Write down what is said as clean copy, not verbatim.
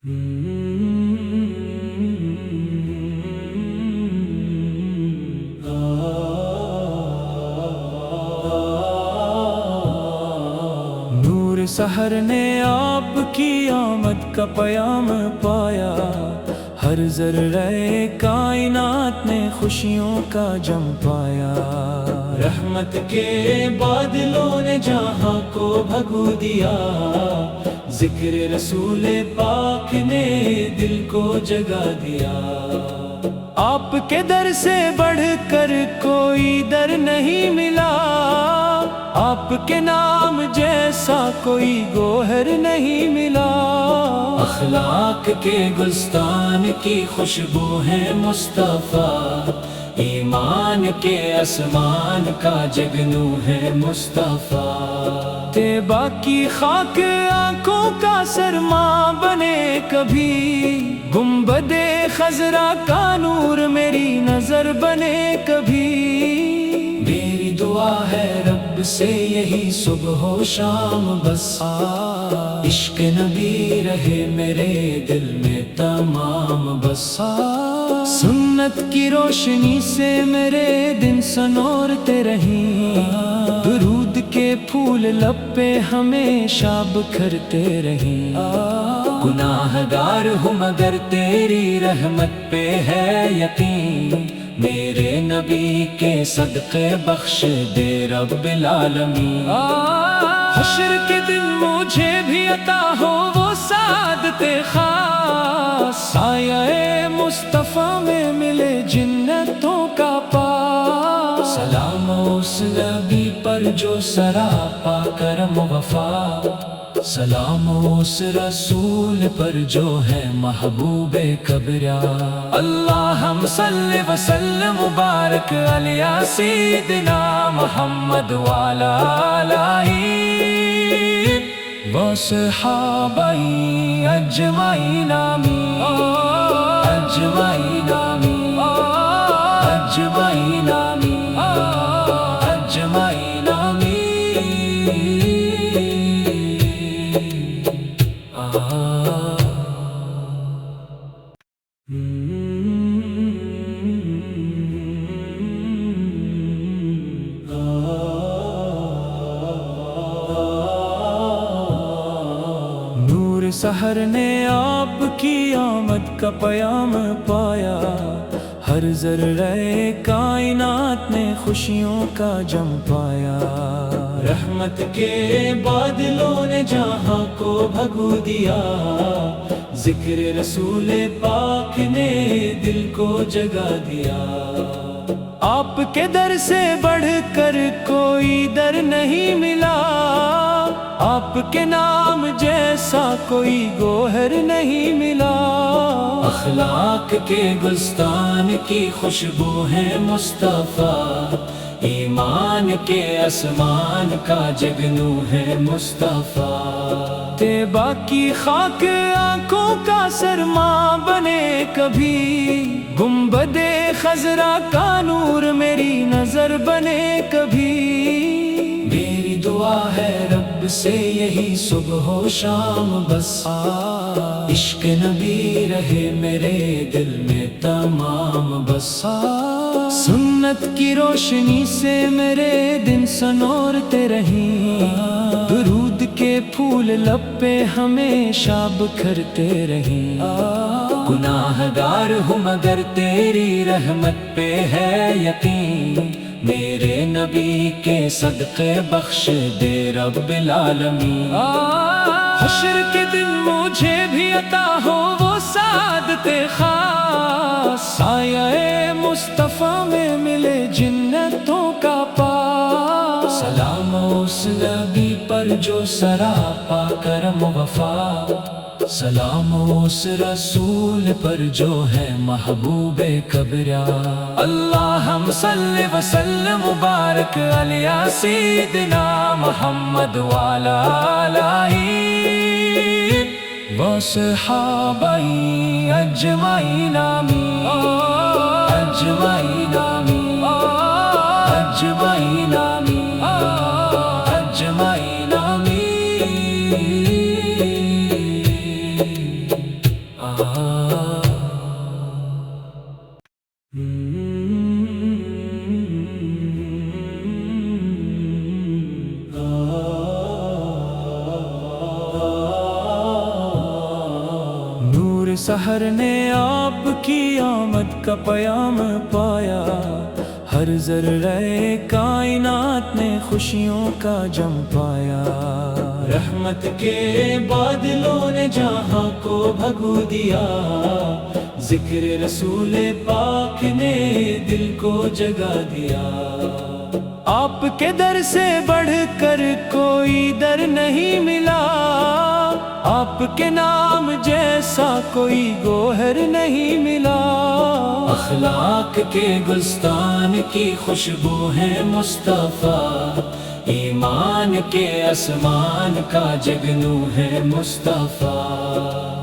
نور سحر نے آپ کی آمد کا پیام پایا، ہر ذرے کائنات نے خوشیوں کا جم پایا۔ رحمت کے بادلوں نے جہاں کو بھگو دیا، ذکر رسول پاک نے دل کو جگا دیا۔ آپ کے در سے بڑھ کر کوئی در نہیں ملا، آپ کے نام جیسا کوئی گوہر نہیں ملا۔ اخلاق کے گلستان کی خوشبو ہے مصطفیٰ، ایمان کے آسمان کا جگنو ہے مصطفیٰ۔ طیبہ کی خاک آنکھوں کا سرما بنے کبھی، گنبد خضرا کا نور میری نظر بنے کبھی۔ میری دعا ہے رب سے یہی صبح و شام، بس عشق نبی رہے میرے دل میں تمام، بس سنت کی روشنی سے میرے دن سنورتے رہیں، درود کے پھول لب پہ ہمیشہ بکھرتے رہیں۔ گناہ گار ہوں مگر تیری رحمت پہ ہے یقین، میرے نبی کے صدقے بخش دے رب العالمین۔ حشر کے دن مجھے بھی عطا ہو وہ سعادت خاص، سایہ مصطفیٰ میں ملے جنتوں کا پاس۔ سلام اس نبی پر جو سراپا کرم وفا، سلام اس رسول پر جو ہے محبوب کبریاء۔ اللہم صلی وسلم مبارک علی سیدنا محمد وعلی آلہ وصحابہ اجمعین آمین، اجمعین آمین، اجمعین آمین، اجمعین آمین۔ نور سحر نے آپ کی آمد کا پیام پایا، ہر ذرے کائنات نے خوشیوں کا جم پایا۔ رحمت کے بادلوں نے جہاں کو بھگو دیا، ذکر رسول پاک نے دل کو جگا دیا۔ آپ کے در سے بڑھ کر کوئی در نہیں ملا، آپ کے نام جیسا کوئی گوہر نہیں ملا۔ اخلاق کے گلستان کی خوشبو ہے مصطفیٰ، ایمان کے آسمان کا جگنو ہے مصطفیٰ۔ طیبہ کی خاک آنکھوں کا سرما بنے کبھی، گنبد خضرا کا نور میری نظر بنے کبھی۔ میری دعا ہے رب سے یہی صبح و شام، بس عشق نبی رہے میرے دل میں تمام، بس سنت کی روشنی سے میرے دن سنورتے رہیں، درود کے پھول لب پہ ہمیشہ بکھرتے رہیں۔ گناہ گار ہوں مگر تیری رحمت پہ ہے یقین، میرے نبی کے صدقے بخش دے رب العالمین۔ حشر کے دن مجھے بھی عطا ہو وہ سعادت خاص، سایہ مصطفیٰ میں ملے جنتوں کا پاس۔ سلام اس نبی پر جو سراپا کرم وفا، سلام اس رسول پر جو ہے محبوب کبریاء۔ اللہم صلی وسلم مبارک علی سیدنا محمد وعلی آلہ وصحابہ اجمعین آمین، اجمعین آمین، اجمعین آمین، اجمعین آمین۔ نور سحر نے آپ کی آمد کا پیام پایا، ہر ذرے کائنات نے خوشیوں کا جم پایا۔ رحمت کے بادلوں نے جہاں کو بھگو دیا، ذکر رسول پاک نے دل کو جگا دیا۔ آپ کے در سے بڑھ کر کوئی در نہیں ملا، آپ کے نام جیسا کوئی گوہر نہیں ملا۔ اخلاق کے گلستان کی خوشبو ہے مصطفیٰ، ایمان کے آسمان کا جگنو ہے مصطفیٰ۔